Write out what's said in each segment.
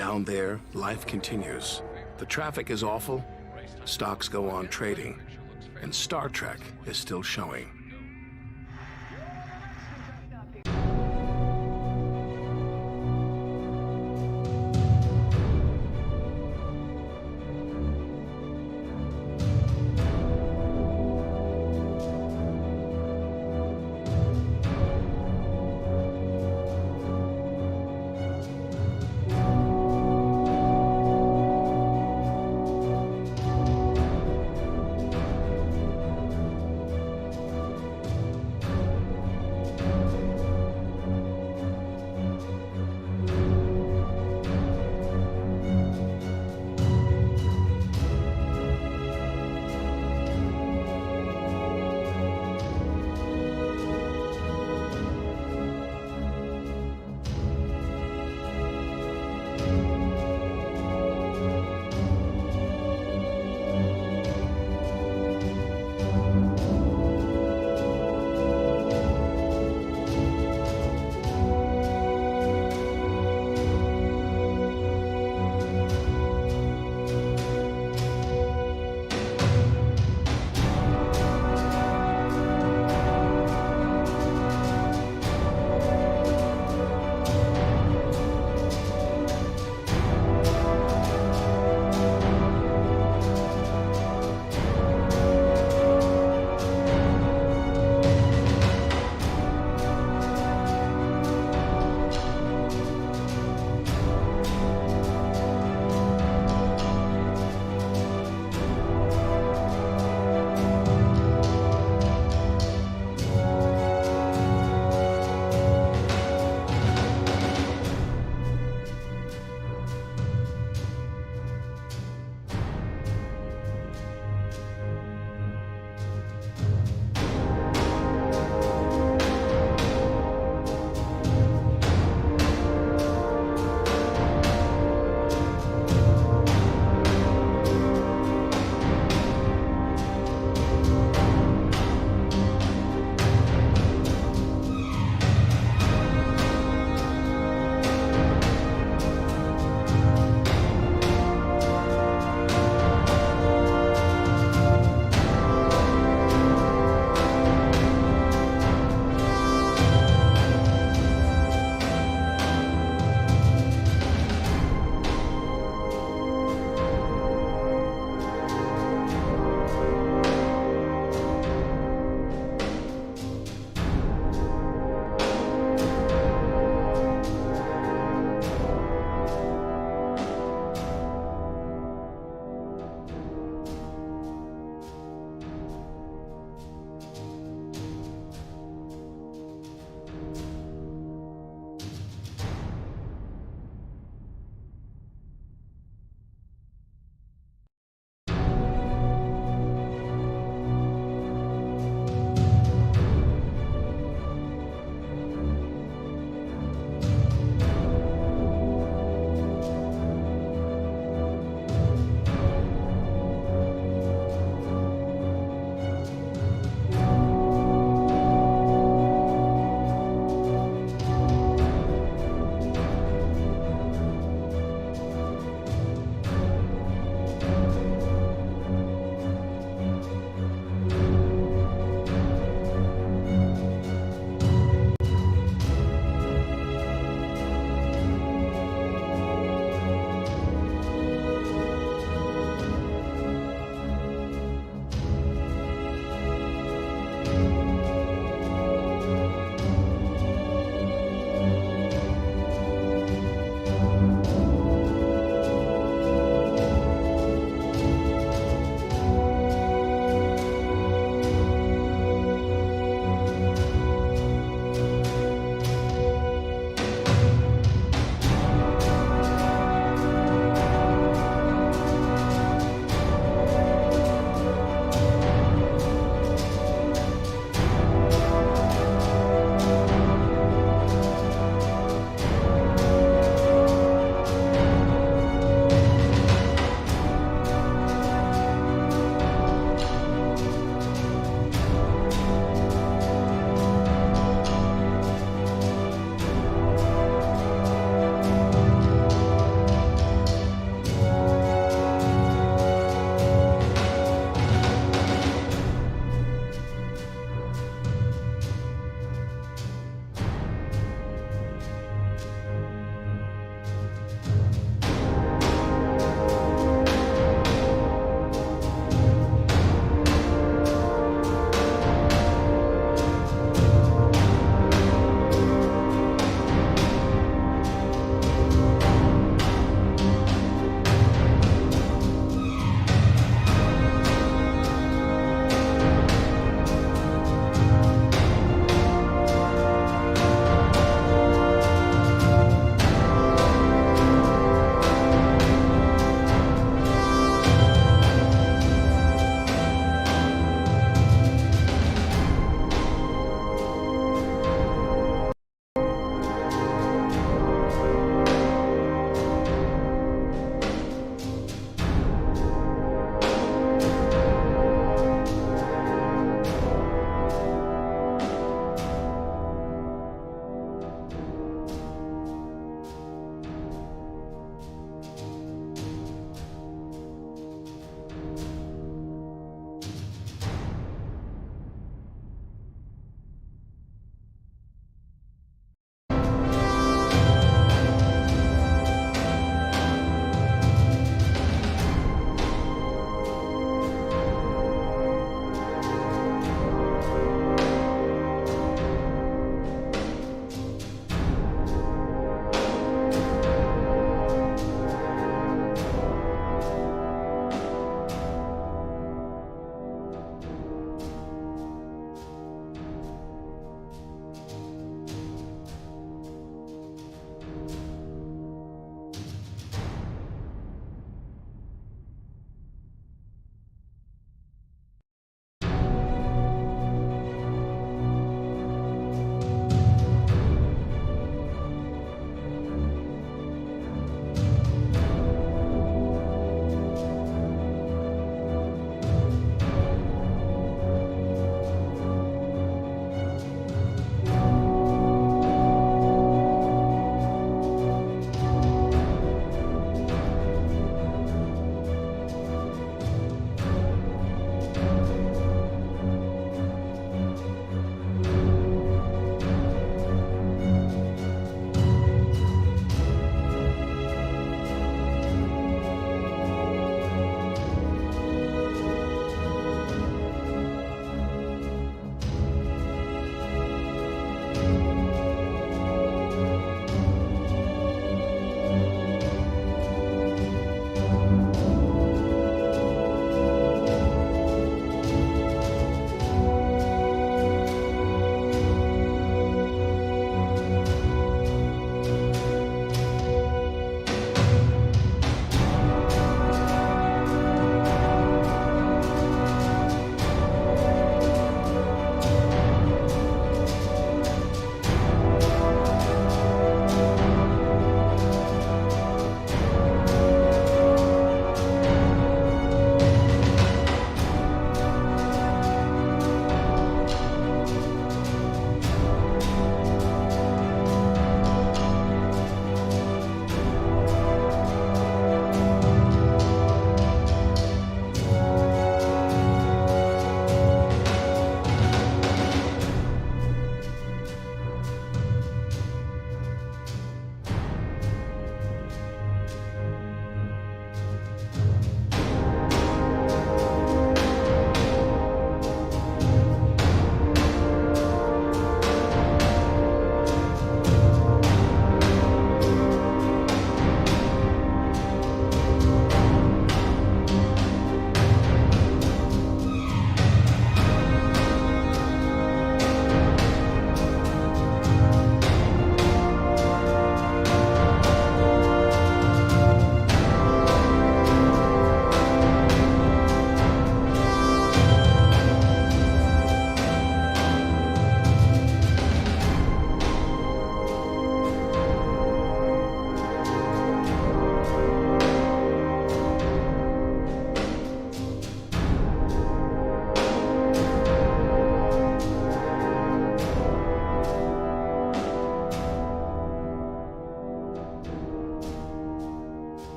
Down there, life continues. The traffic is awful, stocks go on trading, and Star Trek is still showing.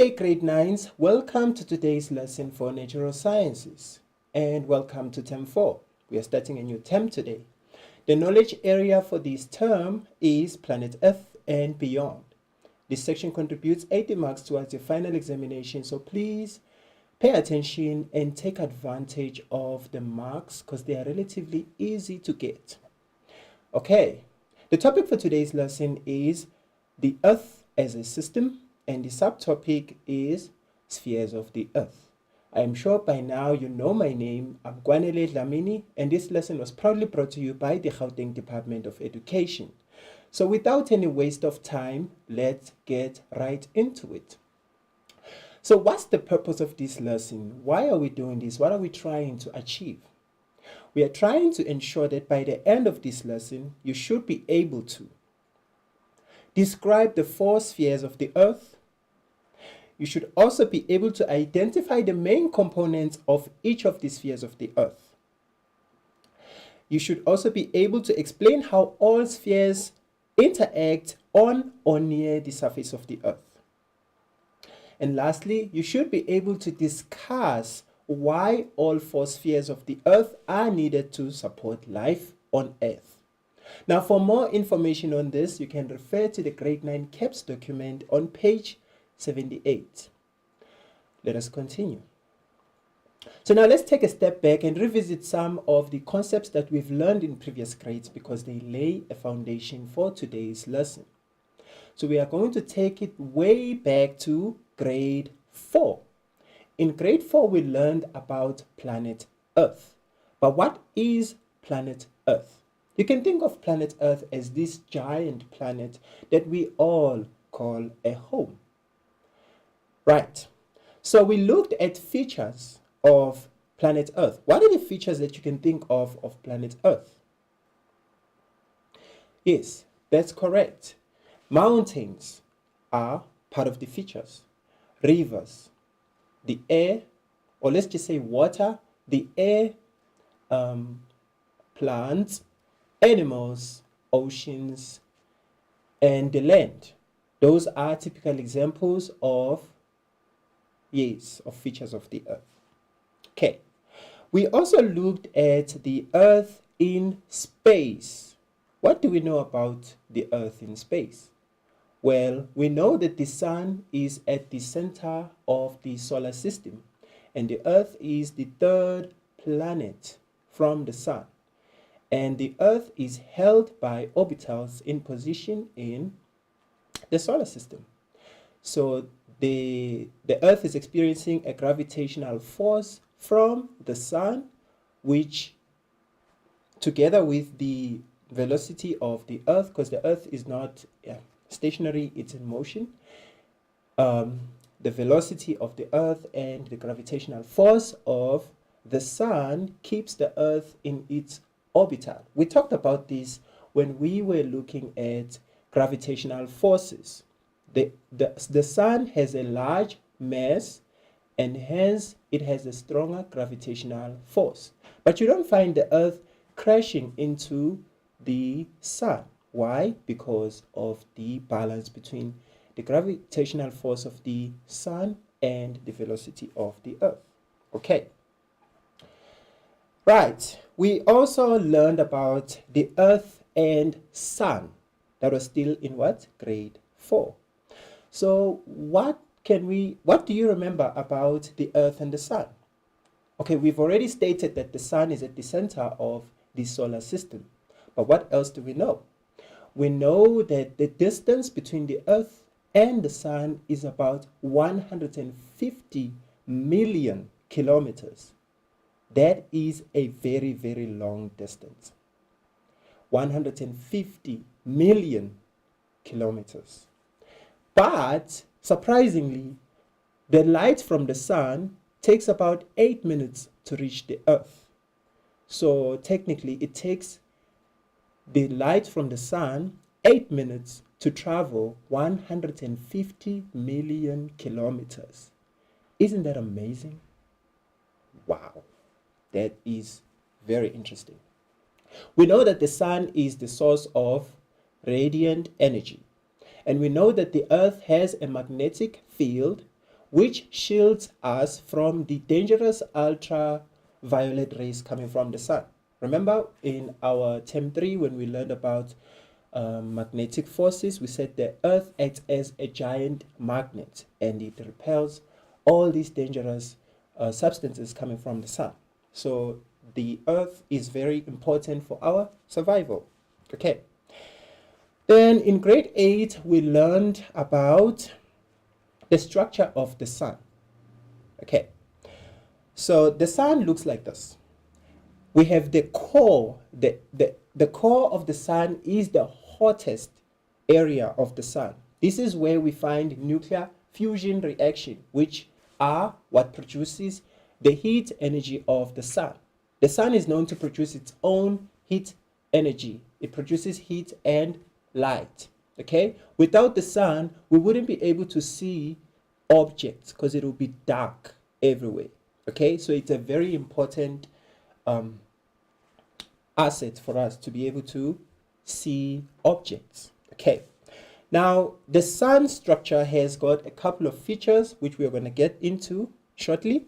day, grade 9s. Welcome to today's lesson for natural sciences. And welcome to term 4. We are starting a new term today. The knowledge area for this term is planet Earth and beyond. This section contributes 80 marks towards your final examination, so please pay attention and take advantage of the marks because they are relatively easy to get. Okay, the topic for today's lesson is the Earth as a system, and the subtopic is spheres of the Earth. I am sure by now you know my name. I'm Gwanele Dlamini, and this lesson was proudly brought to you by the Gauteng Department of Education. So without any waste of time, let's get right into it. So what's the purpose of this lesson? Why are we doing this? What are we trying to achieve? We are trying to ensure that by the end of this lesson, you should be able to describe the 4 spheres of the Earth. You should also be able to identify the main components of each of the spheres of the Earth. You should also be able to explain how all spheres interact on or near the surface of the Earth. And lastly, you should be able to discuss why all 4 spheres of the Earth are needed to support life on Earth. Now, for more information on this, you can refer to the grade 9 CAPS document on page 78. Let us continue. So now let's take a step back and revisit some of the concepts that we've learned in previous grades because they lay a foundation for today's lesson. So we are going to take it way back to grade 4. In grade 4, we learned about planet Earth. But what is planet Earth? You can think of planet Earth as this giant planet that we all call a home. Right. So we looked at features of planet Earth. What are the features that you can think of planet Earth? Yes, that's correct. Mountains are part of the features. Rivers, the air, or let's just say water, the air, plants, animals, oceans, and the land. Those are typical examples of features of the Earth. Okay. We also looked at the Earth in space. What do we know about the Earth in space? Well, we know that the Sun is at the center of the solar system, and the Earth is the 3rd planet from the Sun. And the Earth is held by orbitals in position in the solar system. So the Earth is experiencing a gravitational force from the Sun, which together with the velocity of the Earth, because the Earth is not stationary, it's in motion, the velocity of the Earth and the gravitational force of the Sun keeps the Earth in its orbital. We talked about this when we were looking at gravitational forces. The Sun has a large mass and hence it has a stronger gravitational force. But you don't find the Earth crashing into the Sun. Why? Because of the balance between the gravitational force of the Sun and the velocity of the Earth. Okay. Right. We also learned about the Earth and Sun. That was still in what? Grade 4. So what do you remember about the Earth and the Sun? Okay, we've already stated that the Sun is at the center of the solar system. But what else do we know? We know that the distance between the Earth and the Sun is about 150 million kilometers. That is a very, very long distance. 150 million kilometers. But surprisingly, the light from the Sun takes about 8 minutes to reach the Earth. So technically, it takes the light from the Sun 8 minutes to travel 150 million kilometers. Isn't that amazing? Wow, that is very interesting. We know that the Sun is the source of radiant energy. And we know that the Earth has a magnetic field which shields us from the dangerous ultraviolet rays coming from the sun. Remember in our term 3 when we learned about magnetic forces, we said the earth acts as a giant magnet and it repels all these dangerous substances coming from the sun. So the earth is very important for our survival. Okay. Then in grade 8, we learned about the structure of the sun. Okay. So the sun looks like this. We have the core. The core of the sun is the hottest area of the sun. This is where we find nuclear fusion reaction, which are what produces the heat energy of the sun. The sun is known to produce its own heat energy. It produces heat and light. Okay, without the sun we wouldn't be able to see objects because it will be dark everywhere. Okay, so it's a very important asset for us to be able to see objects. Okay, now the sun structure has got a couple of features which we are going to get into shortly.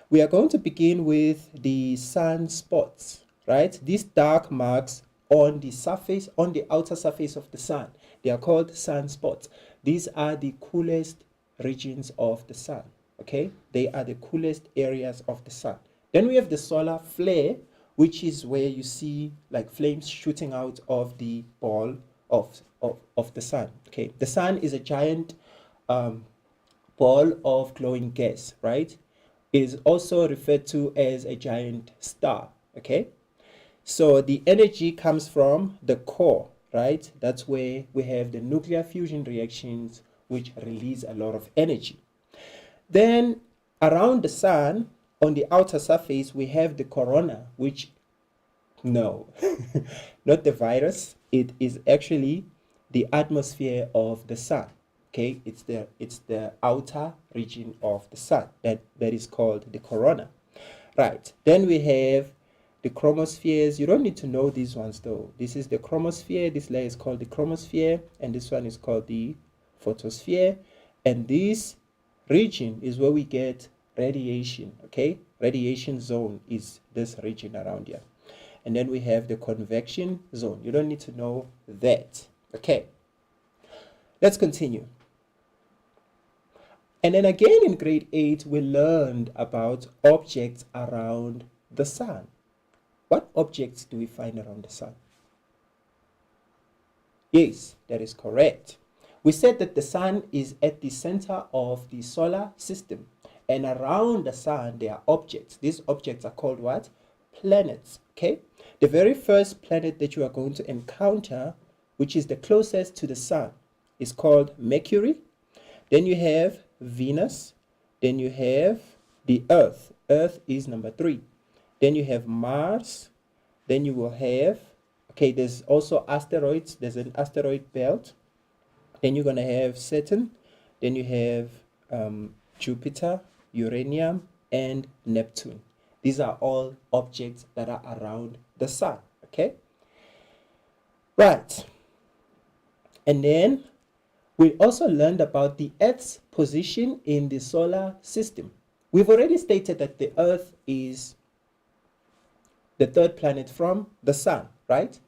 We are going to begin with the sunspots, right? These dark marks on the surface, on the outer surface of the sun, they are called sunspots. These are the coolest regions of the sun. Okay, they are the coolest areas of the sun. Then we have the solar flare, which is where you see like flames shooting out of the ball of the sun. Okay, the sun is a giant ball of glowing gas, right? It is also referred to as a giant star. Okay, so the energy comes from the core, right? That's where we have the nuclear fusion reactions which release a lot of energy. Then around the sun, on the outer surface, we have the corona, which, no, not the virus. It is actually the atmosphere of the sun. Okay, it's the outer region of the sun that is called the corona. Right, then we have the chromospheres. You don't need to know these ones though. This is the chromosphere. This layer is called the chromosphere, and this one is called the photosphere. And this region is where we get radiation. Okay, radiation zone is this region around here. And then we have the convection zone. You don't need to know that. Okay, let's continue. And then again in grade 8, we learned about objects around the sun. What objects do we find around the sun? Yes, that is correct. We said that the sun is at the center of the solar system. And around the sun, there are objects. These objects are called what? Planets. Okay? The very first planet that you are going to encounter, which is the closest to the sun, is called Mercury. Then you have Venus. Then you have the Earth. Earth is number 3. Then you have Mars. Then you will have, okay, there's also asteroids. There's an asteroid belt. Then you're going to have Saturn. Then you have Jupiter, Uranium, and Neptune. These are all objects that are around the sun. Okay? Right. And then we also learned about the Earth's position in the solar system. We've already stated that the Earth is the third planet from the sun, right?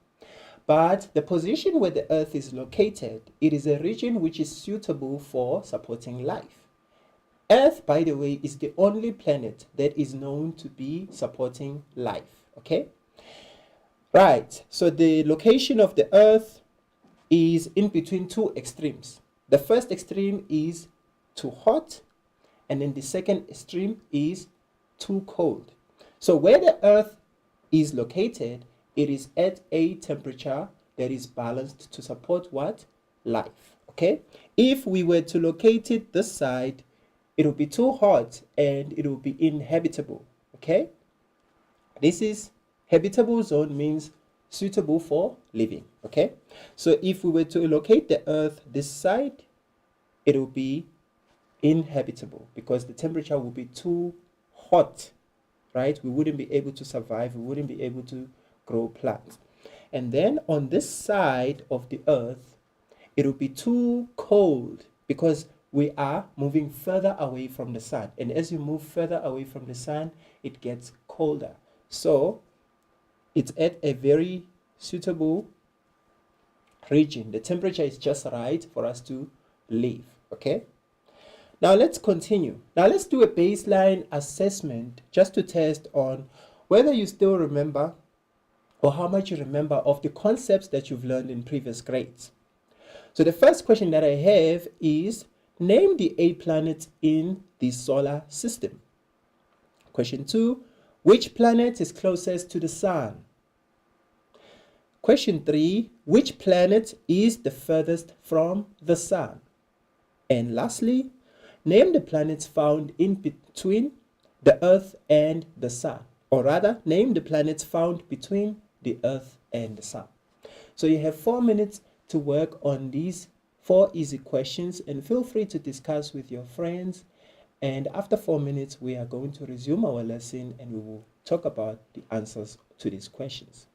But the position where the Earth is located, it is a region which is suitable for supporting life. Earth, by the way, is the only planet that is known to be supporting life, okay? Right, so the location of the Earth is in between two extremes. The first extreme is too hot, and then the second extreme is too cold. So where the Earth is located, it is at a temperature that is balanced to support what? Life. Okay? If we were to locate it this side, it will be too hot and it will be inhabitable. Okay? This is habitable zone, means suitable for living. Okay? So if we were to locate the Earth this side, it will be inhabitable because the temperature will be too hot. Right? We wouldn't be able to survive. We wouldn't be able to grow plants. And then on this side of the Earth, it will be too cold because we are moving further away from the sun. And as you move further away from the sun, it gets colder. So it's at a very suitable region. The temperature is just right for us to live. Okay. Now let's continue. Now let's do a baseline assessment just to test on whether you still remember or how much you remember of the concepts that you've learned in previous grades. So the first question that I have is, name the 8 planets in the solar system. Question 2, which planet is closest to the sun? Question 3, which planet is the furthest from the sun? And lastly, name the planets found in between the Earth and the sun. Or rather, name the planets found between the Earth and the sun. So you have 4 minutes to work on these 4 easy questions, and feel free to discuss with your friends. And after 4 minutes, we are going to resume our lesson and we will talk about the answers to these questions.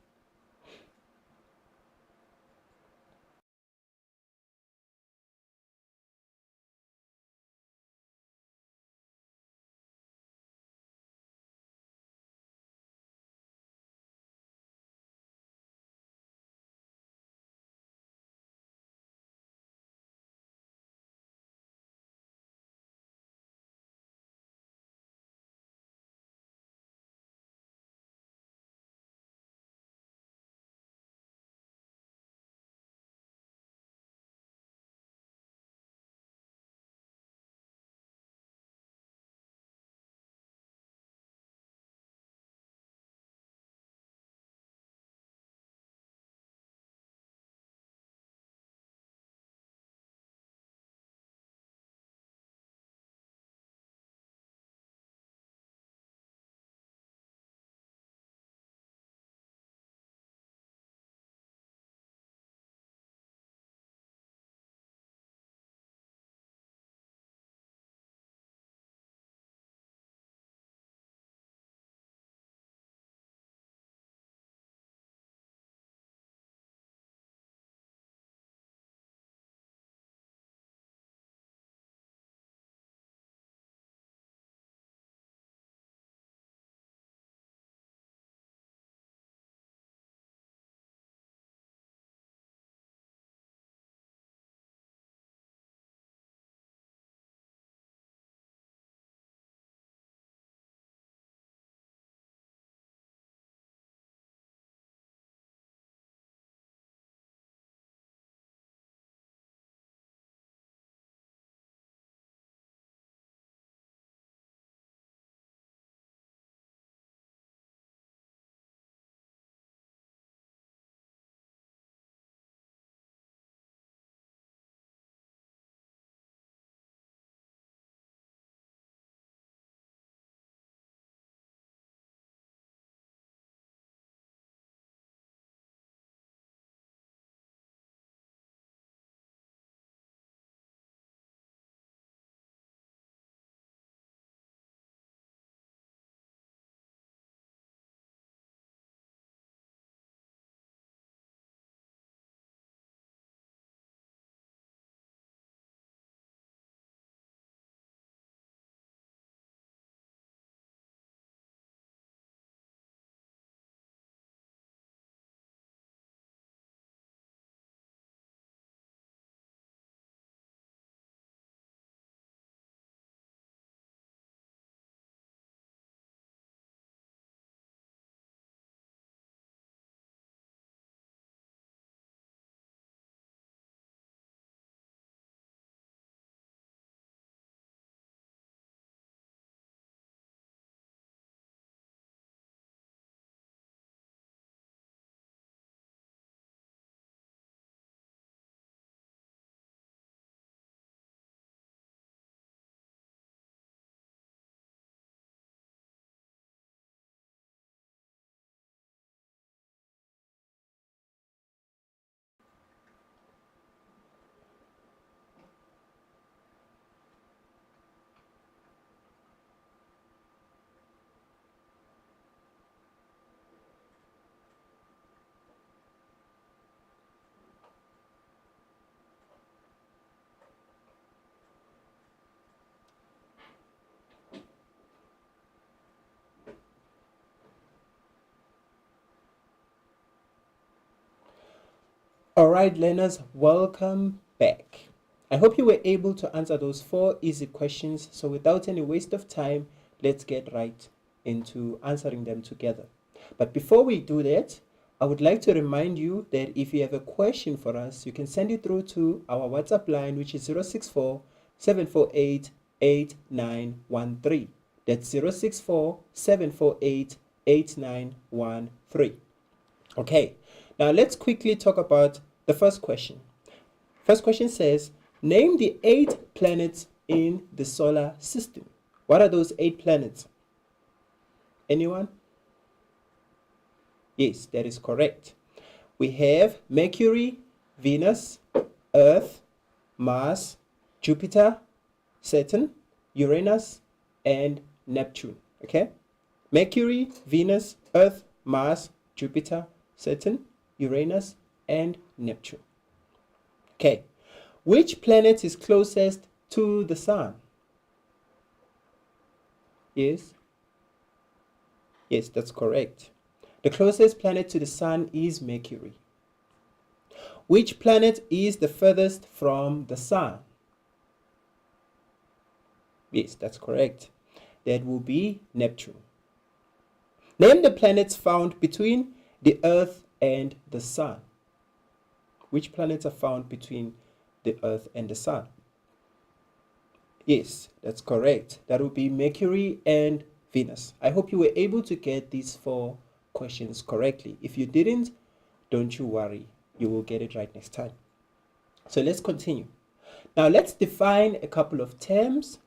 All right, learners, welcome back. I hope you were able to answer those 4 easy questions. So without any waste of time, let's get right into answering them together. But before we do that, I would like to remind you that if you have a question for us, you can send it through to our WhatsApp line, which is 064 748 8913. That's 064 748 8913. Okay, now let's quickly talk about the first question. First question says, name the 8 planets in the solar system. What are those 8 planets? Anyone? Yes, that is correct. We have Mercury, Venus, Earth, Mars, Jupiter, Saturn, Uranus, and Neptune. Okay? Mercury, Venus, Earth, Mars, Jupiter, Saturn, Uranus, and Neptune. Okay. Which planet is closest to the Sun? Yes? Yes, that's correct. The closest planet to the Sun is Mercury. Which planet is the furthest from the Sun? Yes, that's correct. That will be Neptune. Name the planets found between the Earth and the Sun. Which planets are found between the Earth and the Sun? Yes, that's correct. That would be Mercury and Venus. I hope you were able to get these 4 questions correctly. If you didn't, don't you worry. You will get it right next time. So let's continue. Now let's define a couple of terms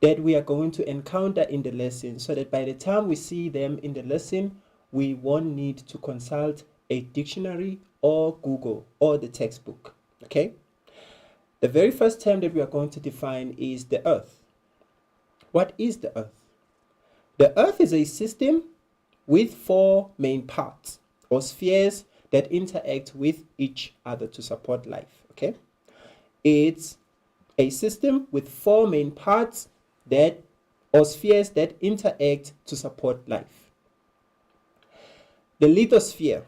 that we are going to encounter in the lesson so that by the time we see them in the lesson, we won't need to consult a dictionary or Google or the textbook. Okay? The very first term that we are going to define is the Earth. What is the Earth? The Earth is a system with 4 main parts or spheres that interact with each other to support life. Okay? It's a system with 4 main parts that or spheres that interact to support life. The lithosphere.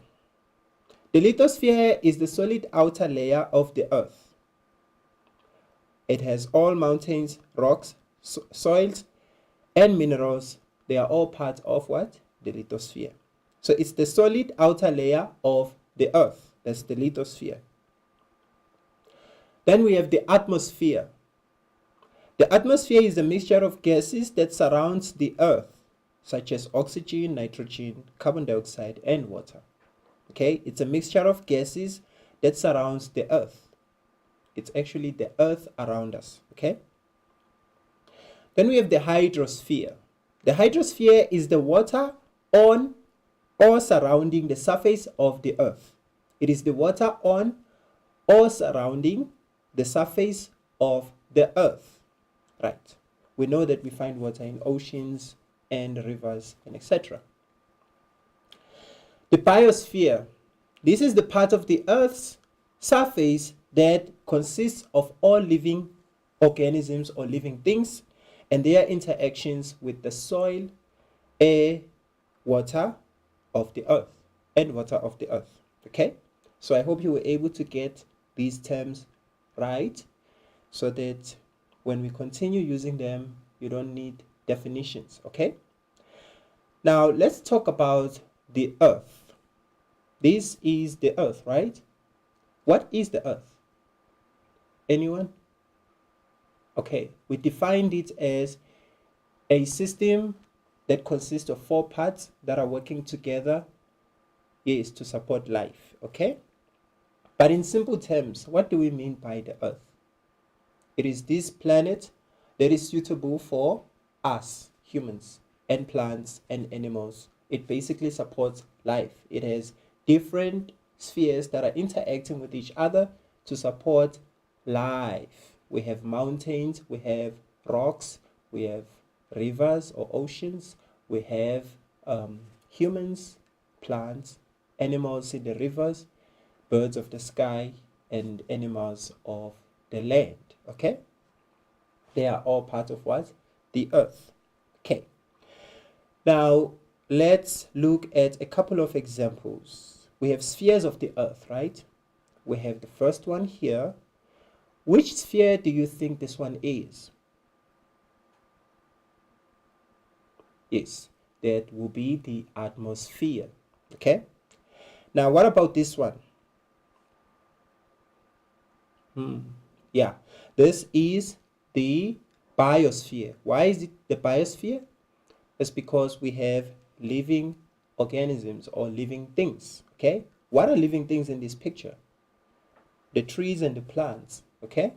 The lithosphere is the solid outer layer of the Earth. It has all mountains, rocks, soils, and minerals. They are all part of what? The lithosphere. So it's the solid outer layer of the Earth. That's the lithosphere. Then we have the atmosphere. The atmosphere is a mixture of gases that surrounds the Earth, such as oxygen, nitrogen, carbon dioxide, and water. Okay, it's a mixture of gases that surrounds the Earth. It's actually the Earth around us. Okay. Then we have the hydrosphere. The hydrosphere is the water on or surrounding the surface of the Earth. It is the water on or surrounding the surface of the Earth. Right. We know that we find water in oceans and rivers and etc. The biosphere. This is the part of the Earth's surface that consists of all living organisms or living things and their interactions with the soil, air, water of the Earth, and water of the Earth. Okay? So I hope you were able to get these terms right so that when we continue using them, you don't need definitions. Okay? Now let's talk about the Earth. This is the Earth, right? What is the Earth? Anyone? Okay, we defined it as a system that consists of 4 parts that are working together, yes, to support life. Okay? But in simple terms, what do we mean by the Earth? It is this planet that is suitable for us, humans, and plants and animals. It basically supports life. It has different spheres that are interacting with each other to support life. We have mountains, we have rocks, we have rivers or oceans, we have humans, plants, animals in the rivers, birds of the sky, and animals of the land. Okay? They are all part of what? The Earth. Okay. Now, let's look at a couple of examples. We have spheres of the Earth, right? we have the first one here. Which sphere do you think this one is? Yes, that will be the atmosphere. Okay. Now, what about this one? Yeah, this is the biosphere. Why is it the biosphere? It's because we have living organisms or living things. Okay. What are living things in this picture? The trees and the plants. Okay.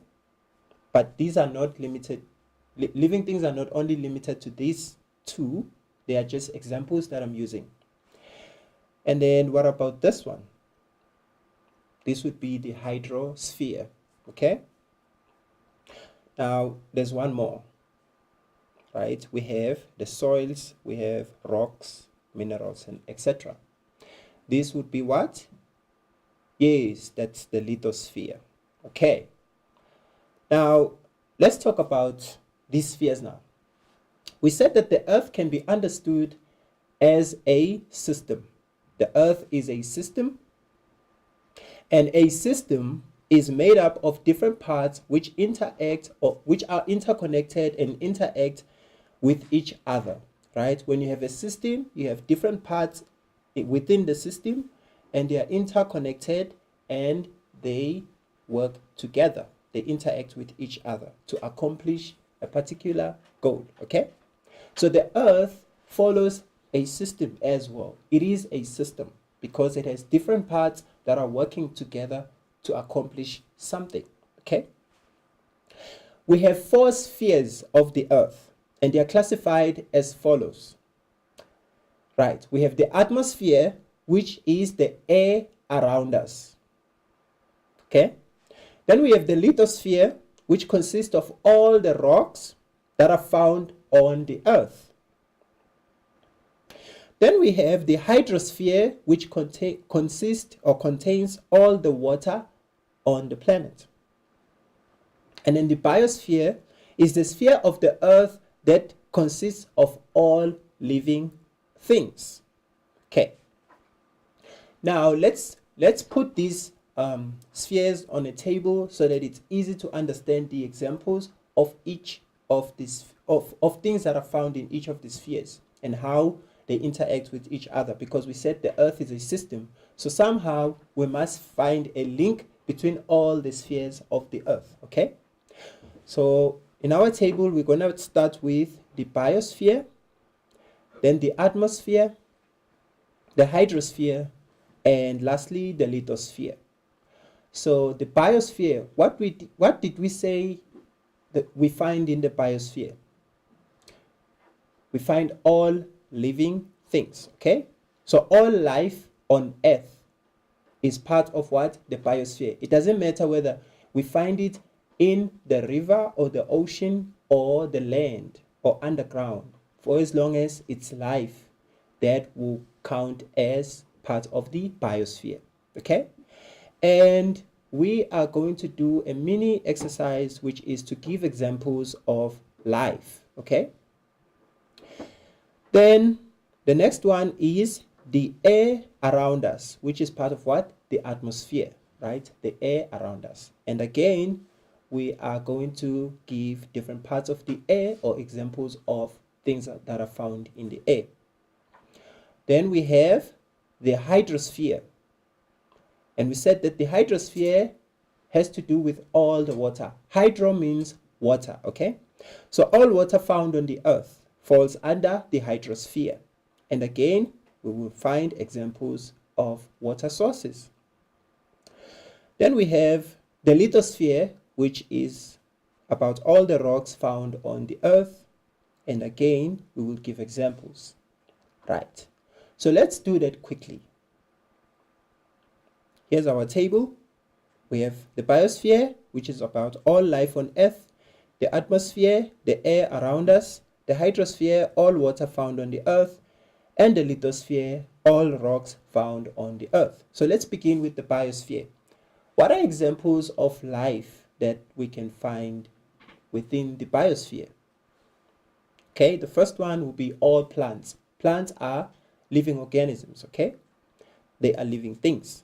But these are not limited. Living things are not only limited to these two. They are just examples that I'm using. And then what about this one? This would be the hydrosphere. Okay. Now there's one more, right? We have the soils, we have rocks, minerals, and etc. This would be what? Yes, that's the lithosphere. Okay. Now let's talk about these spheres now. We said that the Earth can be understood as a system. The Earth is a system, and a system is made up of different parts which interact or which are interconnected and interact with each other, right? When you have a system, you have different parts within the system, and they are interconnected and they work together. They interact with each other to accomplish a particular goal. Okay, so the Earth follows a system as well. It is a system because it has different parts that are working together to accomplish something. Okay, we have 4 spheres of the Earth, and they are classified as follows. Right, we have the atmosphere, which is the air around us. Okay, then we have the lithosphere, which consists of all the rocks that are found on the Earth. Then we have the hydrosphere, which contains all the water on the planet. And then the biosphere is the sphere of the Earth that consists of all living things. Okay. Now let's put these spheres on a table so that it's easy to understand the examples of each of these of things that are found in each of the spheres and how they interact with each other, because we said the Earth is a system, so somehow we must find a link between all the spheres of the Earth. Okay, so in our table we're going to start with the biosphere, then the atmosphere, the hydrosphere, and lastly the lithosphere. So the biosphere, what did we say that we find in the biosphere? We find all living things. Okay, so all life on Earth is part of what? The biosphere. It doesn't matter whether we find it in the river or the ocean or the land or underground, for as long as it's life, that will count as part of the biosphere. Okay, and we are going to do a mini exercise, which is to give examples of life. Okay, then the next one is the air around us, which is part of what? The atmosphere, right? The air around us. And again, we are going to give different parts of the air or examples of things that are found in the air. Then we have the hydrosphere. And we said that the hydrosphere has to do with all the water. Hydro means water, okay? So all water found on the Earth falls under the hydrosphere. And again, we will find examples of water sources. Then we have the lithosphere, which is about all the rocks found on the Earth. And again, we will give examples. Right. So let's do that quickly. Here's our table. We have the biosphere, which is about all life on Earth, the atmosphere, the air around us, the hydrosphere, all water found on the Earth, and the lithosphere, all rocks found on the Earth. So let's begin with the biosphere. What are examples of life that we can find within the biosphere? Okay, the first one will be all plants. Plants are living organisms, okay? They are living things.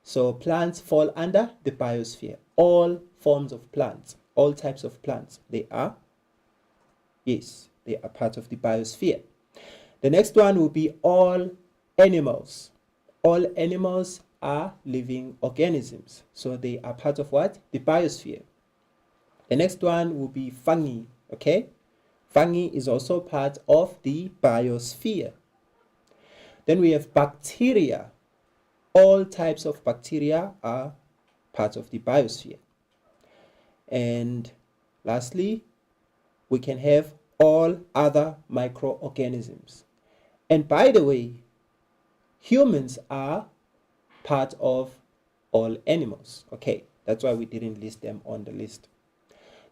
So plants fall under the biosphere. All forms of plants, all types of plants, they are part of the biosphere. The next one will be all animals. All animals are living organisms. So they are part of what? The biosphere. The next one will be fungi. Okay? Fungi is also part of the biosphere. Then we have bacteria. All types of bacteria are part of the biosphere. And lastly, we can have all other microorganisms. And by the way, humans are part of all animals. Okay, that's why we didn't list them on the list.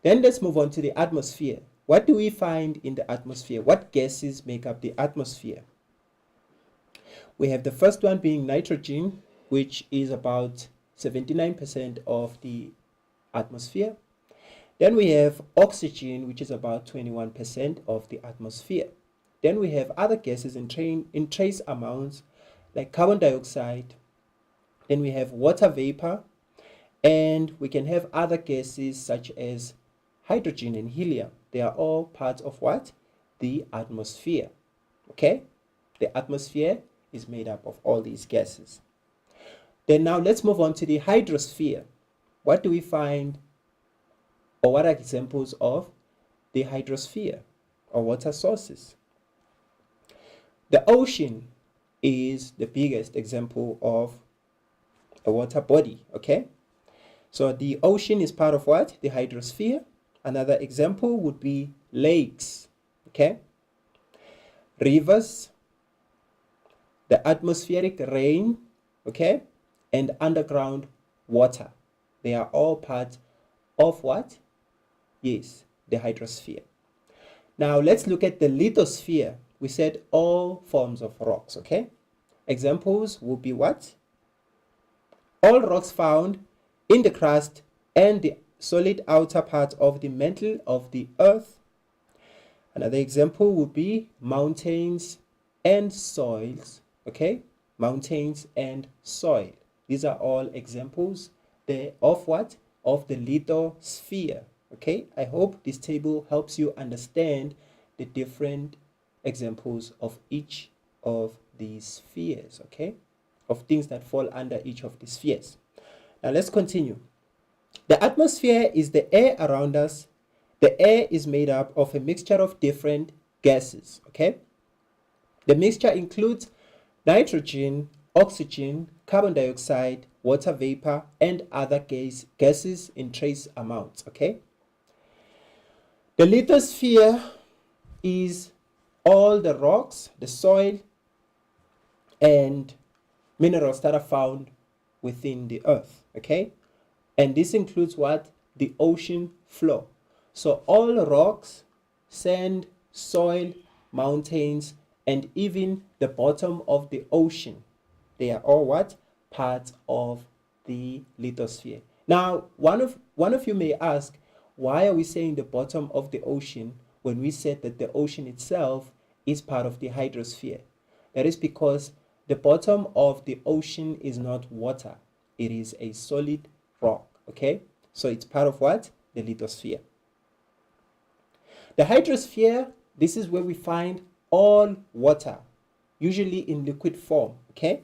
Then let's move on to the atmosphere. What do we find in the atmosphere? What gases make up the atmosphere? We have the first one being nitrogen, which is about 79% of the atmosphere. Then we have oxygen, which is about 21% of the atmosphere. Then we have other gases in trace amounts like carbon dioxide. Then we have water vapor, and we can have other gases such as hydrogen and helium. They are all part of what? The atmosphere. Okay? The atmosphere is made up of all these gases. Then now let's move on to the hydrosphere. What do we find, or what are examples of the hydrosphere or water sources? The ocean is the biggest example of a water body. Okay? So the ocean is part of what? The hydrosphere. Another example would be lakes. Okay? Rivers, the atmospheric rain, okay, and underground water. They are all part of what? Yes, the hydrosphere. Now let's look at the lithosphere. We said all forms of rocks, okay? Examples will be what? All rocks found in the crust and the solid outer part of the mantle of the earth. Another example would be mountains and soils. Okay, mountains and soil. These are all examples of what? Of the lithosphere. Okay, I hope this table helps you understand the different examples of each of these spheres. Okay, of things that fall under each of the spheres. Now let's continue. The atmosphere is the air around us. The air is made up of a mixture of different gases. Okay, the mixture includes nitrogen, oxygen, carbon dioxide, water vapor, and other gases in trace amounts. Okay. The lithosphere is all the rocks, the soil, and minerals that are found within the earth. Okay. And this includes what? The ocean floor. So all rocks, sand, soil, mountains, and even the bottom of the ocean, they are all what? Parts of the lithosphere. Now, one of you may ask, why are we saying the bottom of the ocean when we said that the ocean itself is part of the hydrosphere? That is because the bottom of the ocean is not water. It is a solid rock. Okay? So it's part of what? The lithosphere. The hydrosphere, this is where we find all water, usually in liquid form. Okay?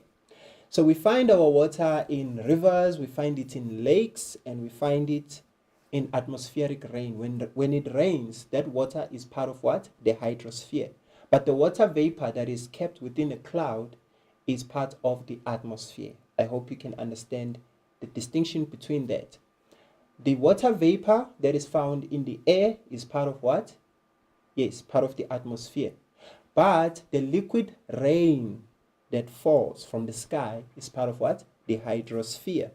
So we find our water in rivers, we find it in lakes, and we find it in atmospheric rain. When it rains, that water is part of what? The hydrosphere. But the water vapor that is kept within a cloud is part of the atmosphere. I hope you can understand the distinction between that. The water vapor that is found in the air is part of what? Yes, part of the atmosphere. But the liquid rain that falls from the sky is part of what? The hydrosphere,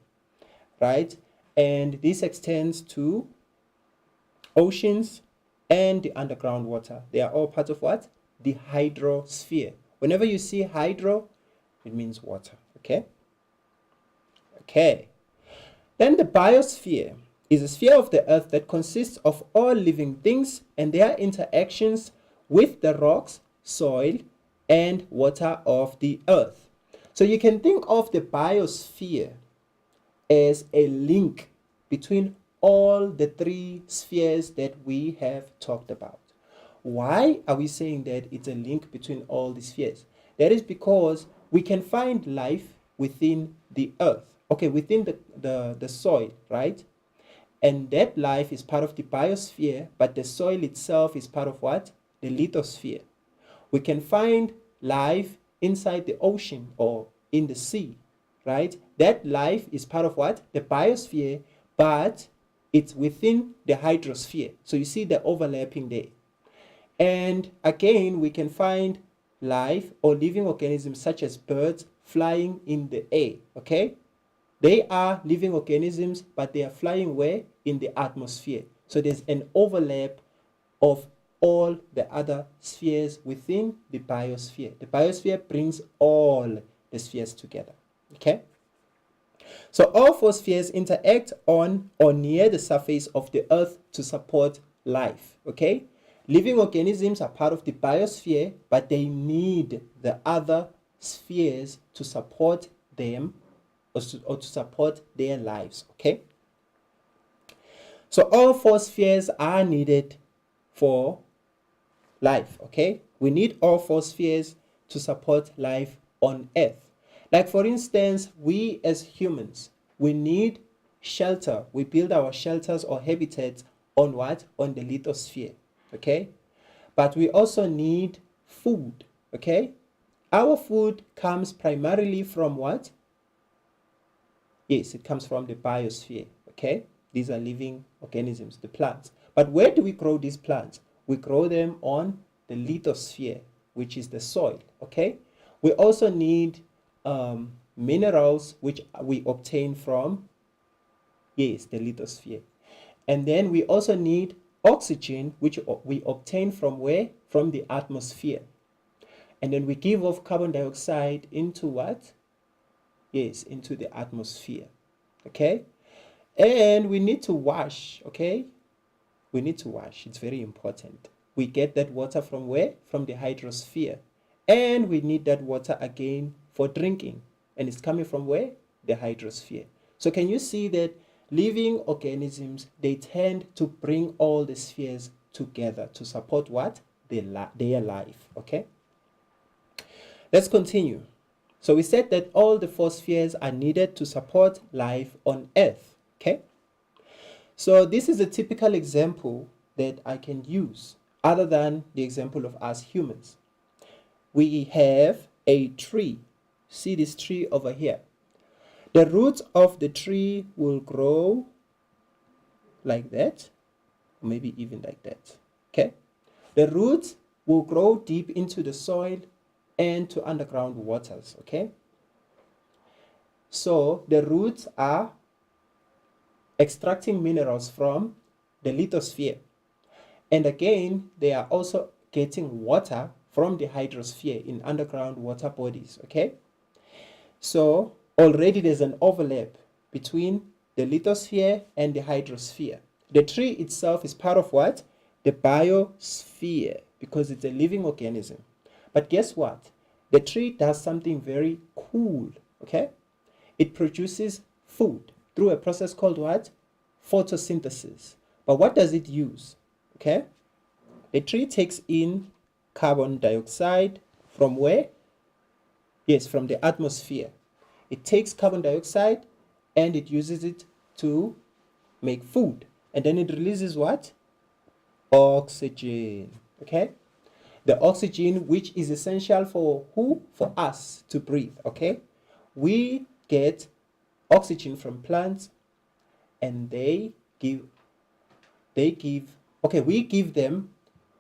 right? And this extends to oceans and the underground water. They are all part of what? The hydrosphere. Whenever you see hydro, it means water, okay? Okay. Then the biosphere is a sphere of the earth that consists of all living things and their interactions with the rocks, soil, and water of the earth. So you can think of the biosphere as a link between all the three spheres that we have talked about. Why are we saying that it's a link between all the spheres? That is because we can find life within the earth, okay, within the soil, right? And that life is part of the biosphere, but the soil itself is part of what? The lithosphere. We can find life inside the ocean or in the sea, right? That life is part of what? The biosphere, but it's within the hydrosphere. So you see the overlapping there. And again, we can find life or living organisms such as birds flying in the air, okay? They are living organisms, but they are flying where? In the atmosphere. So there's an overlap of all the other spheres within the biosphere. The biosphere brings all the spheres together, okay? So all four spheres interact on or near the surface of the earth to support life, okay? Living organisms are part of the biosphere, but they need the other spheres to support them or to support their lives, okay? So all four spheres are needed for life, okay? We need all four spheres to support life on earth. Like for instance, we as humans, we need shelter. We build our shelters or habitats on what? On the lithosphere, okay? But we also need food, okay? Our food comes primarily from what? Yes, it comes from the biosphere, okay? These are living organisms, the plants. But where do we grow these plants? We grow them on the lithosphere, which is the soil, okay? We also need minerals, which we obtain from, yes, the lithosphere. And then we also need oxygen, which we obtain from where? From the atmosphere. And then we give off carbon dioxide into what? Yes, into the atmosphere, okay? And we need to wash, okay? We need to wash. It's very important. We get that water from where? From the hydrosphere. And we need that water again for drinking. And it's coming from where? The hydrosphere. So can you see that living organisms, they tend to bring all the spheres together to support what? Their life, okay? Let's continue. So we said that all the four spheres are needed to support life on Earth, okay? So this is a typical example that I can use other than the example of us humans. We have a tree. See this tree over here. The roots of the tree will grow like that, or maybe even like that, okay? The roots will grow deep into the soil and to underground waters, okay? So the roots are extracting minerals from the lithosphere. And again, they are also getting water from the hydrosphere in underground water bodies, okay? So already there's an overlap between the lithosphere and the hydrosphere. The tree itself is part of what? The biosphere, because it's a living organism. But guess what? The tree does something very cool, okay? It produces food through a process called what? Photosynthesis. But what does it use? Okay? The tree takes in carbon dioxide from where? Yes, from the atmosphere. It takes carbon dioxide and it uses it to make food. And then it releases what? Oxygen. Okay? The oxygen which is essential for who? For us to breathe. Okay? We get oxygen from plants and we give them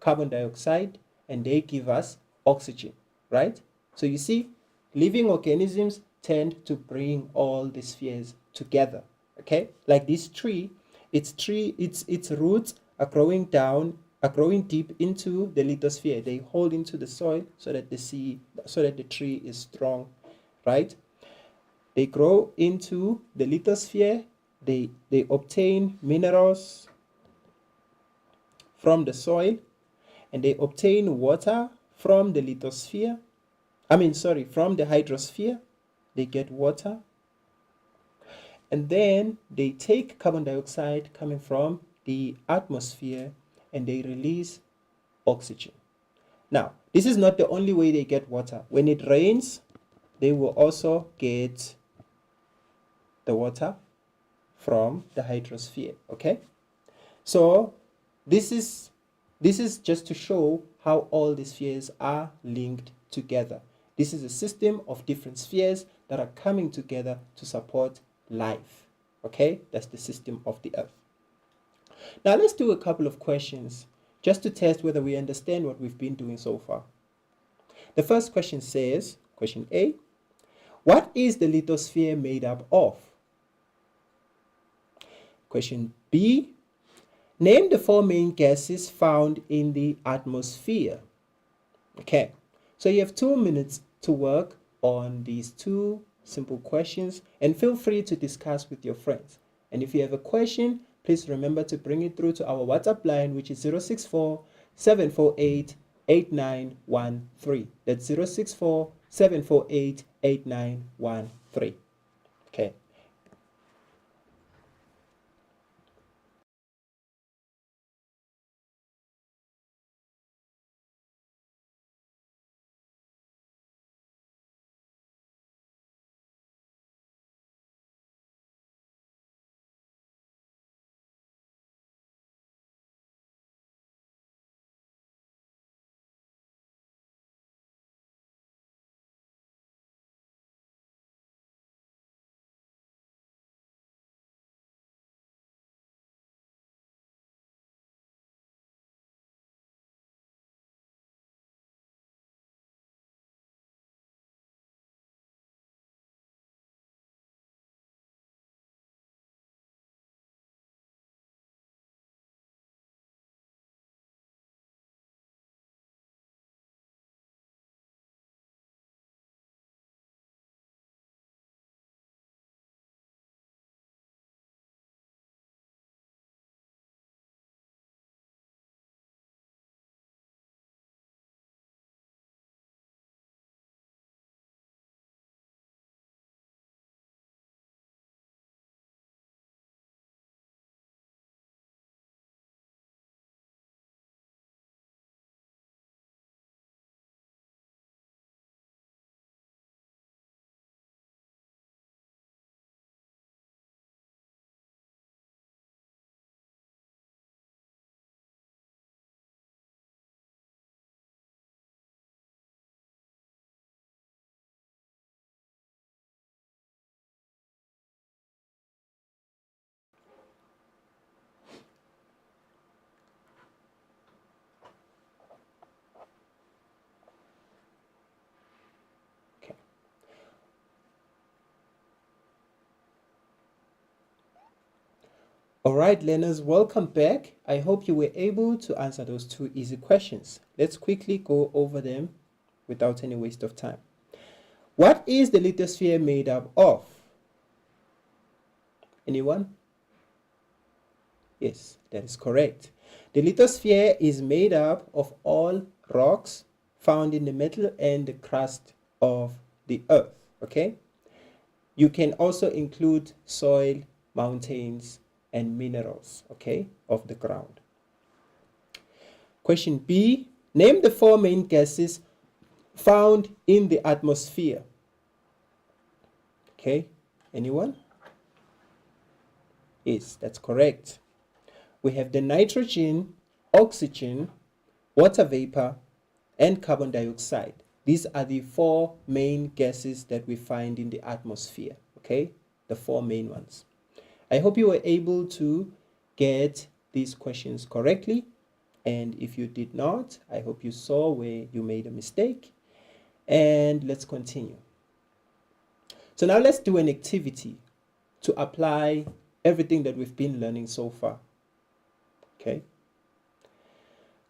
carbon dioxide and they give us oxygen, right? So you see, living organisms tend to bring all the spheres together, okay? Like this tree, its roots are growing deep into the lithosphere. They hold into the soil so that the tree is strong, right? They grow into the lithosphere. They obtain minerals from the soil, and they obtain water from the lithosphere. From the hydrosphere. They get water. and then they take carbon dioxide coming from the atmosphere and they release oxygen. Now, this is not the only way they get water. When it rains, they will also get the water from the hydrosphere, okay? So this is just to show how all the spheres are linked together. This is a system of different spheres that are coming together to support life, okay? That's the system of the Earth. Now let's do a couple of questions just to test whether we understand what we've been doing so far. The first question says, question A, what is the lithosphere made up of? Question B, name the 4 main gases found in the atmosphere. Okay, so you have 2 minutes to work on these 2 simple questions and feel free to discuss with your friends. And if you have a question, please remember to bring it through to our WhatsApp line, which is 064 748 8913. That's 064 748 8913. Okay. All right, learners, welcome back. I hope you were able to answer those 2 easy questions. Let's quickly go over them without any waste of time. What is the lithosphere made up of? Anyone? Yes, that is correct. The lithosphere is made up of all rocks found in the metal and the crust of the Earth, okay? You can also include soil, mountains, and minerals, okay, of the ground. Question B, name the 4 main gases found in the atmosphere. Okay, anyone? Yes, that's correct. We have the nitrogen, oxygen, water vapor, and carbon dioxide. These are the 4 main gases that we find in the atmosphere, okay? The 4 main ones. I hope you were able to get these questions correctly. And if you did not, I hope you saw where you made a mistake. And let's continue. So now let's do an activity to apply everything that we've been learning so far. Okay.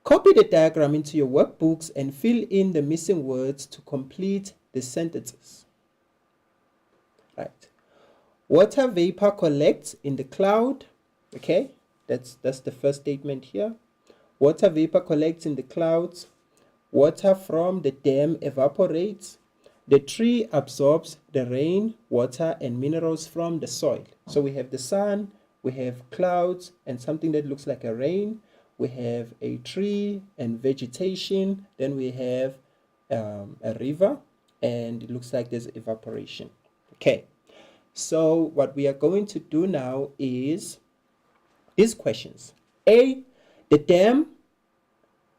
Copy the diagram into your workbooks and fill in the missing words to complete the sentences. Right. Water vapor collects in the cloud. Okay, that's the first statement here. Water vapor collects in the clouds. Water from the dam evaporates. The tree absorbs the rain, water, and minerals from the soil. So we have the sun, we have clouds, and something that looks like a rain. We have a tree and vegetation. Then we have a river, and it looks like there's evaporation. Okay, so what we are going to do now is these questions. A, the dam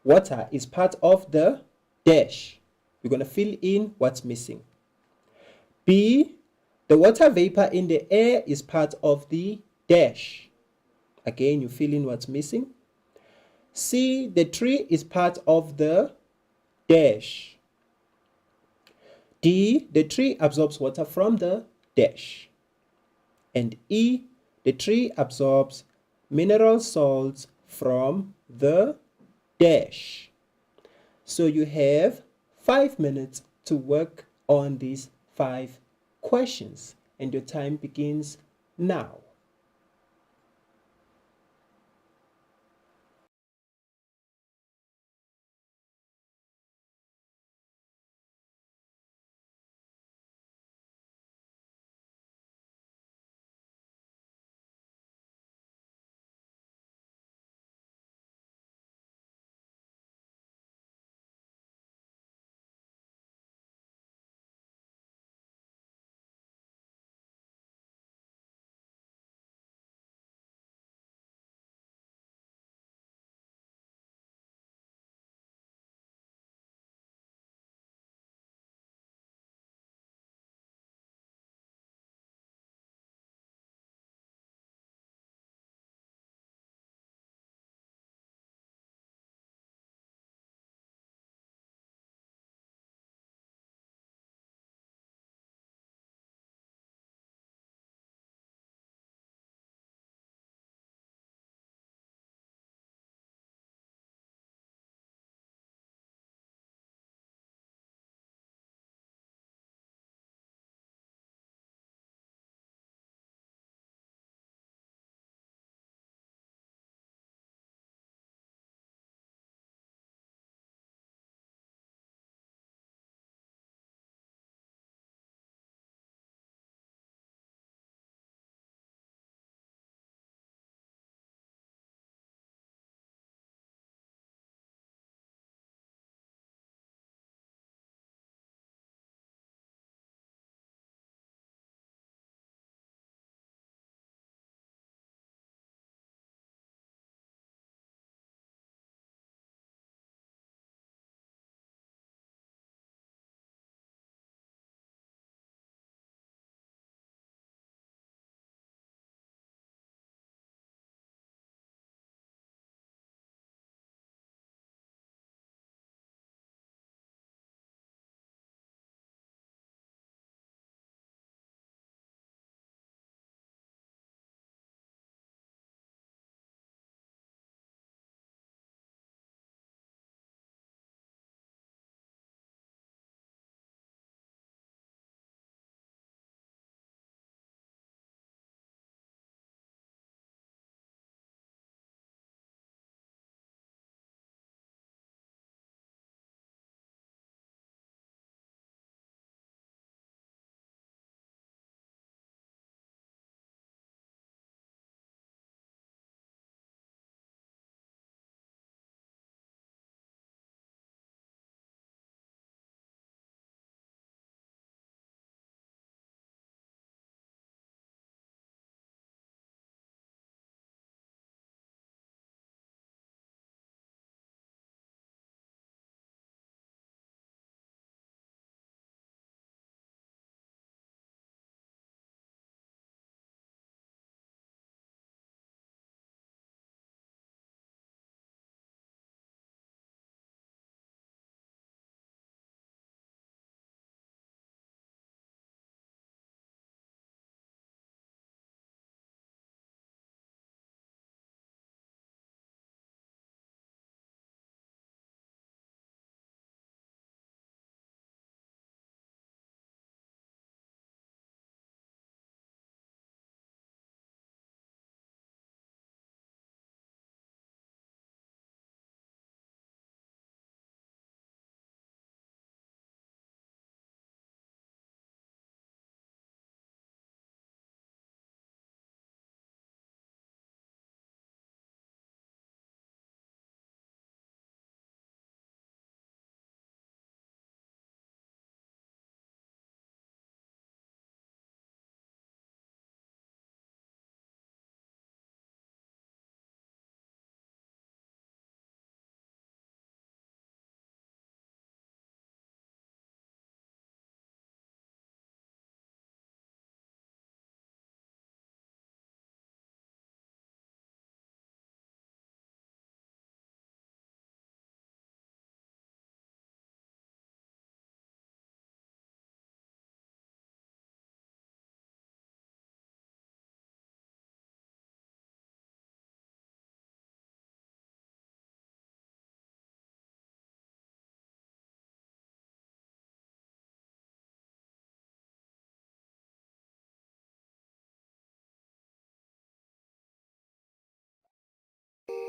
water is part of the dash. We're going to fill in what's missing. B, the water vapor in the air is part of the dash. Again, you fill in what's missing. C, the tree is part of the dash. D, the tree absorbs water from the dash. And E, the tree absorbs mineral salts from the dash. So you have 5 minutes to work on these 5 questions, and your time begins now.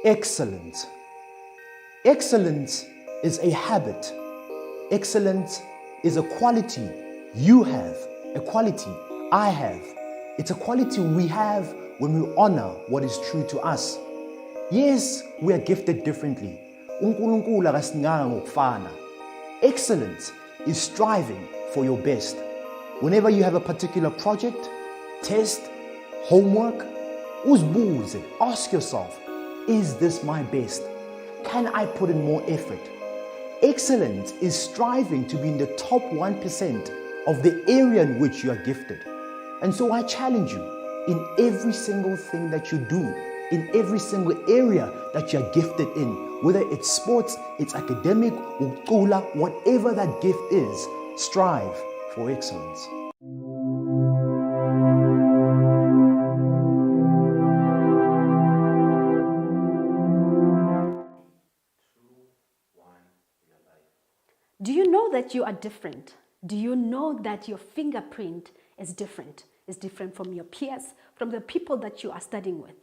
Excellent. Excellence is a habit. Excellence is a quality you have, a quality I have. It's a quality we have when we honor what is true to us. Yes, we are gifted differently. uNkulunkulu akasinganga ngokufana. Excellence is striving for your best. Whenever you have a particular project, test, homework, uzibuze, ask yourself, is this my best? Can I put in more effort? Excellence is striving to be in the top 1% of the area in which you are gifted. And so I challenge you, in every single thing that you do, in every single area that you're gifted in, whether it's sports, it's academic, ucula, whatever that gift is, strive for excellence. Do you know that you are different? Do you know that your fingerprint is different? It's different from your peers, from the people that you are studying with.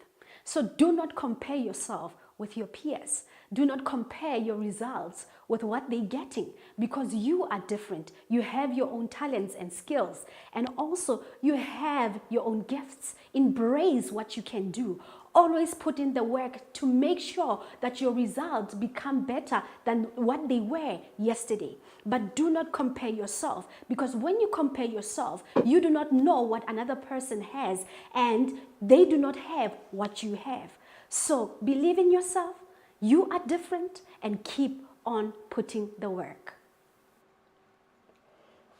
So do not compare yourself with your peers. Do not compare your results with what they're getting, because you are different. You have your own talents and skills, and also you have your own gifts. Embrace what you can do. Always put in the work to make sure that your results become better than what they were yesterday. But do not compare yourself, because when you compare yourself, you do not know what another person has, and they do not have what you have. So believe in yourself. You are different, and keep on putting the work.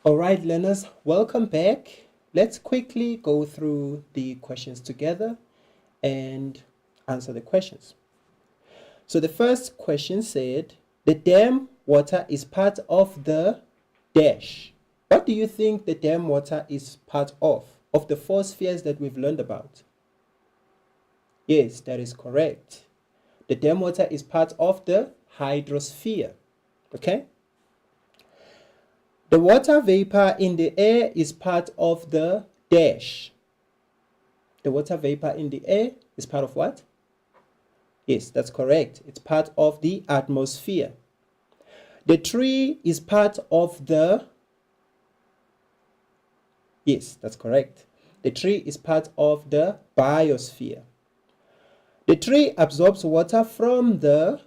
All right, learners, welcome back. Let's quickly go through the questions together and answer the questions. So the first question said, the dam water is part of the dash. What do you think the dam water is part of the 4 spheres that we've learned about? Yes, that is correct. The dam water is part of the hydrosphere. Okay? The water vapor in the air is part of the dash. The water vapor in the air is part of what? Yes, that's correct. It's part of the atmosphere. The tree is part of the... Yes, that's correct. The tree is part of the biosphere. The tree absorbs water from the...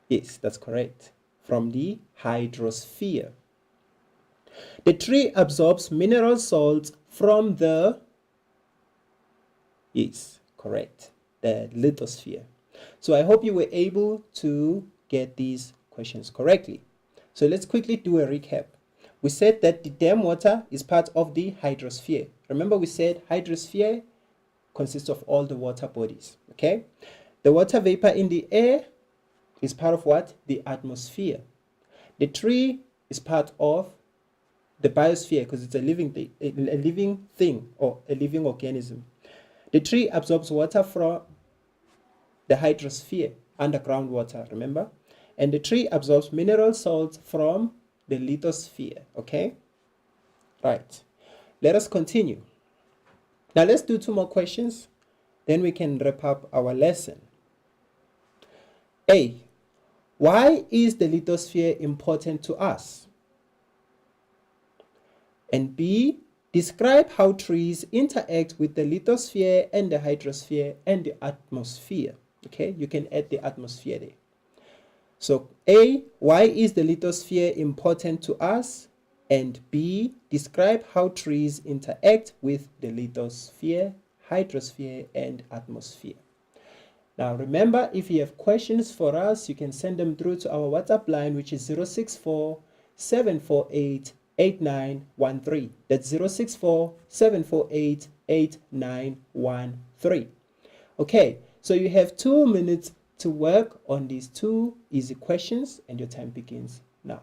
Yes, that's correct. From the hydrosphere. The tree absorbs mineral salts from the... Yes, correct. The lithosphere. So I hope you were able to get these questions correctly. So let's quickly do a recap. We said that the dam water is part of the hydrosphere. Remember we said hydrosphere consists of all the water bodies. Okay? The water vapor in the air is part of what? The atmosphere. The tree is part of the biosphere because it's a living thing or a living organism. The tree absorbs water from the hydrosphere, underground water, remember? And the tree absorbs mineral salts from the lithosphere, okay? Right. Let us continue. Now let's do 2 more questions, then we can wrap up our lesson. A. Why is the lithosphere important to us? And B. Describe how trees interact with the lithosphere and the hydrosphere and the atmosphere. Okay, you can add the atmosphere there. So A, why is the lithosphere important to us? And B, describe how trees interact with the lithosphere, hydrosphere, and atmosphere. Now remember, if you have questions for us, you can send them through to our WhatsApp line, which is 064 748 8913. That's 064 748 8913. Okay, so you have 2 minutes to work on these 2 easy questions, and your time begins now.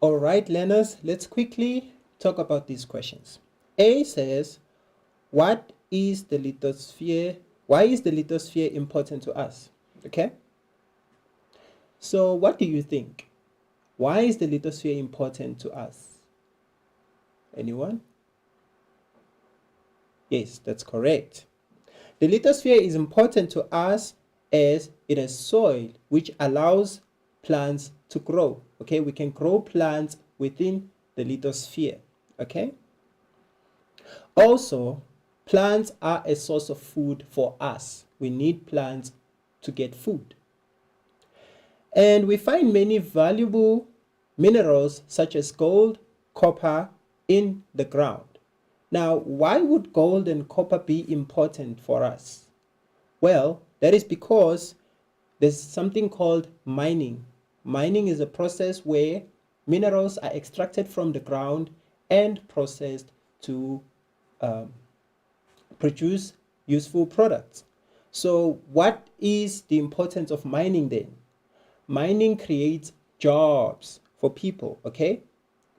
All right, learners, let's quickly talk about these questions. A says, what is the lithosphere? Why is the lithosphere important to us? Okay. So what do you think? Why is the lithosphere important to us? Anyone? Yes, that's correct. The lithosphere is important to us as it is soil which allows plants to grow. Okay, we can grow plants within the lithosphere. Okay. Also, plants are a source of food for us. We need plants to get food. And we find many valuable minerals such as gold, copper in the ground. Now, why would gold and copper be important for us? Well, that is because there's something called mining. Mining is a process where minerals are extracted from the ground and processed to produce useful products. So what is the importance of mining then? Mining creates jobs for people, okay?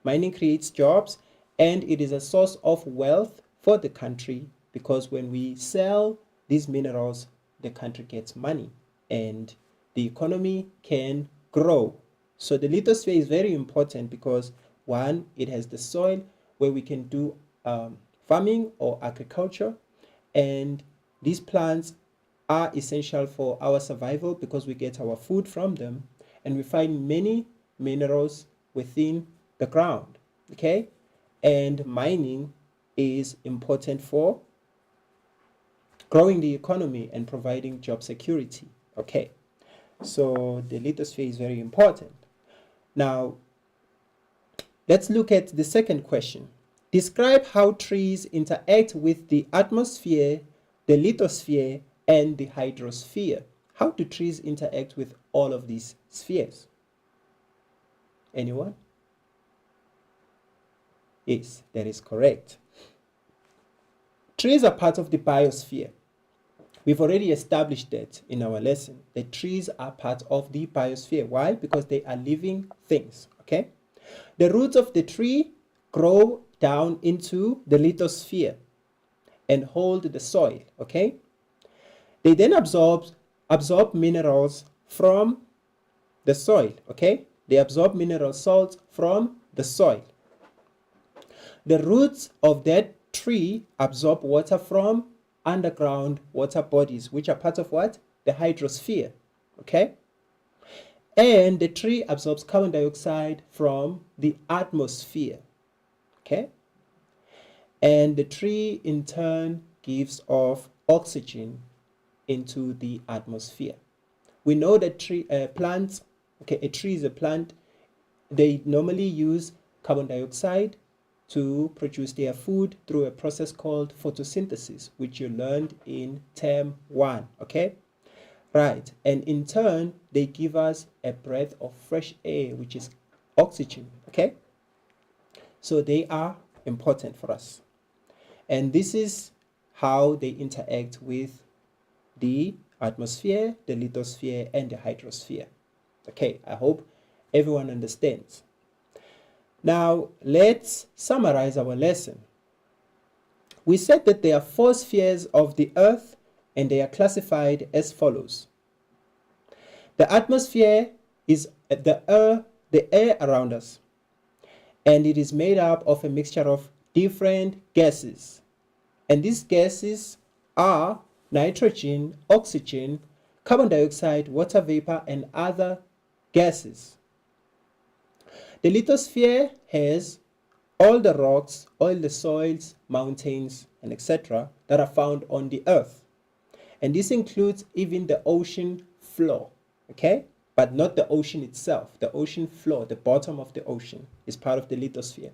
Mining creates jobs and it is a source of wealth for the country because when we sell these minerals, the country gets money and the economy can grow. So the lithosphere is very important because one, it has the soil where we can do farming or agriculture, and these plants are essential for our survival because we get our food from them, and we find many minerals within the ground. Okay, and mining is important for growing the economy and providing job security. Okay, so the lithosphere is very important. Now let's look at the second question. Describe how trees interact with the atmosphere, the lithosphere, and the hydrosphere. How do trees interact with all of these spheres? Anyone? Yes, that is correct. Trees are part of the biosphere. We've already established that in our lesson. The trees are part of the biosphere. Why? Because they are living things. Okay? The roots of the tree grow down into the lithosphere and hold the soil. Okay? They then absorb minerals from the soil. Okay? They absorb mineral salts from the soil. The roots of that tree absorb water from underground water bodies, which are part of what? The hydrosphere. Okay? And the tree absorbs carbon dioxide from the atmosphere. Okay? And the tree in turn gives off oxygen into the atmosphere. We know that plants, okay, a tree is a plant, they normally use carbon dioxide to produce their food through a process called photosynthesis, which you learned in term 1, okay? Right, and in turn, they give us a breath of fresh air, which is oxygen, okay? So they are important for us. And this is how they interact with the atmosphere, the lithosphere, and the hydrosphere. Okay, I hope everyone understands. Now, let's summarize our lesson. We said that there are 4 spheres of the Earth and they are classified as follows. The atmosphere is the air around us, and it is made up of a mixture of different gases. And these gases are nitrogen, oxygen, carbon dioxide, water vapor, and other gases. The lithosphere has all the rocks, all the soils, mountains, and etc. that are found on the Earth. And this includes even the ocean floor, okay? But not the ocean itself. The ocean floor, the bottom of the ocean, is part of the lithosphere.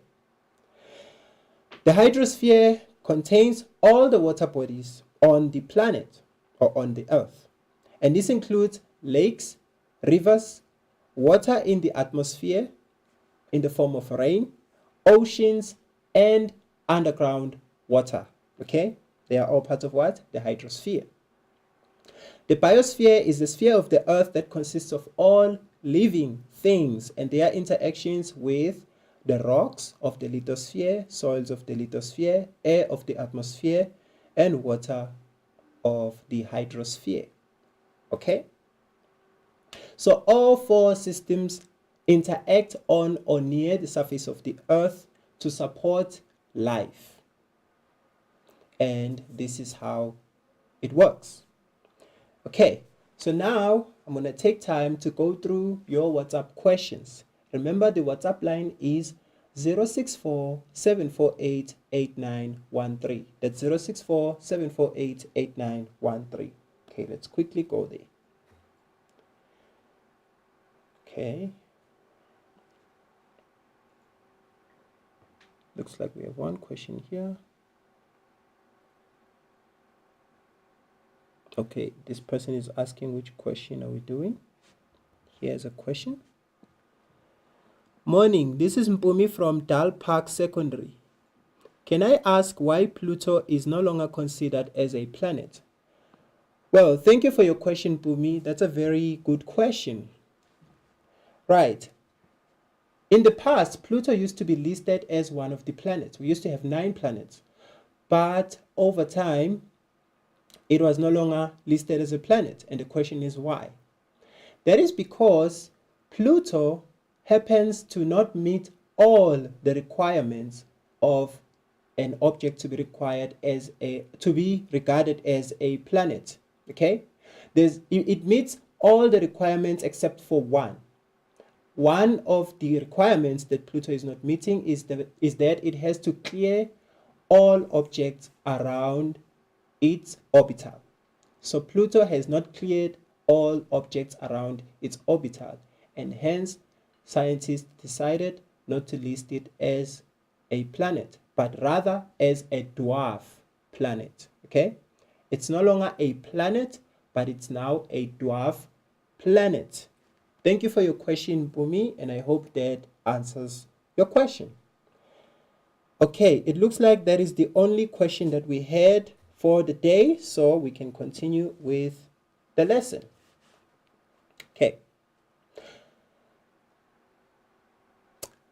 The hydrosphere contains all the water bodies on the planet or on the Earth. And this includes lakes, rivers, water in the atmosphere in the form of rain, oceans, and underground water. Okay? They are all part of what? The hydrosphere. The biosphere is the sphere of the Earth that consists of all living things and their interactions with the rocks of the lithosphere, soils of the lithosphere, air of the atmosphere, and water of the hydrosphere. Okay? So all four systems interact on or near the surface of the earth to support life. And this is how it works. Okay, so now I'm going to take time to go through your WhatsApp questions. Remember, the WhatsApp line is 064-748-8913. That's 064-748-8913. Okay, let's quickly go there. Okay. Looks like we have one question here. Okay, this person is asking which question are we doing. Here's a question. Morning, this is Mpumi from Dal Park Secondary. Can I ask why Pluto is no longer considered as a planet? Well, thank you for your question, Mpumi. That's a very good question. Right. In the past, Pluto used to be listed as one of the planets. We used to have 9 planets. But over time, it was no longer listed as a planet. And the question is why? That is because Pluto happens to not meet all the requirements of an object to be regarded as a planet. Okay? It meets all the requirements except for one. One of the requirements that Pluto is not meeting is that it has to clear all objects around its orbital. So Pluto has not cleared all objects around its orbital, and hence scientists decided not to list it as a planet, but rather as a dwarf planet. Okay? It's no longer a planet, but it's now a dwarf planet. Thank you for your question, Bumi, and I hope that answers your question. Okay, it looks like that is the only question that we had for the day, so we can continue with the lesson. Okay.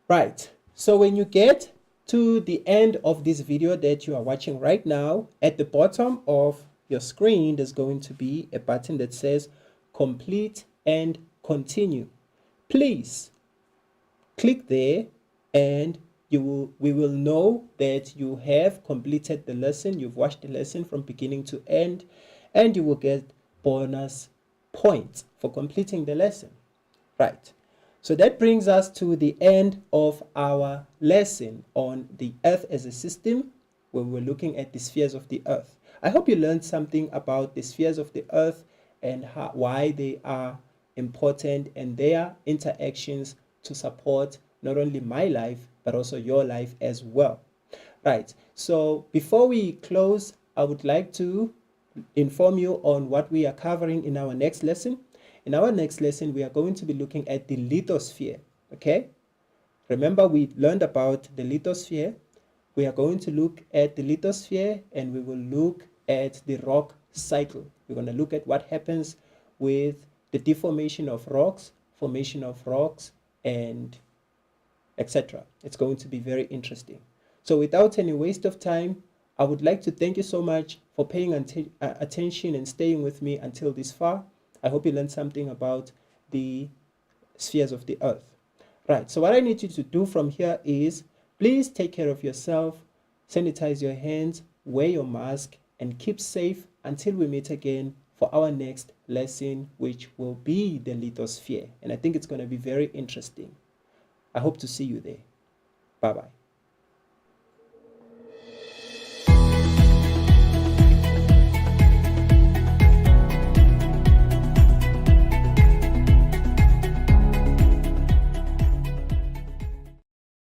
Right, so when you get to the end of this video that you are watching right now, at the bottom of your screen, there's going to be a button that says complete and continue. Please click there and we will know that you have completed the lesson, you've watched the lesson from beginning to end, and you will get bonus points for completing the lesson. Right. So that brings us to the end of our lesson on the Earth as a system, where we're looking at the spheres of the Earth. I hope you learned something about the spheres of the Earth and why they are important and their interactions to support not only my life, but also your life as well. Right, so before we close, I would like to inform you on what we are covering in our next lesson. In our next lesson, we are going to be looking at the lithosphere, okay? Remember, we learned about the lithosphere. We are going to look at the lithosphere and we will look at the rock cycle. We're going to look at what happens with the deformation of rocks, formation of rocks, and etc. It's going to be very interesting. So without any waste of time, I would like to thank you so much for paying attention and staying with me until this far. I hope you learned something about the spheres of the Earth. Right, so what I need you to do from here is please take care of yourself, sanitize your hands, wear your mask, and keep safe until we meet again for our next lesson, which will be the lithosphere. And I think it's going to be very interesting. I hope to see you there. Bye-bye.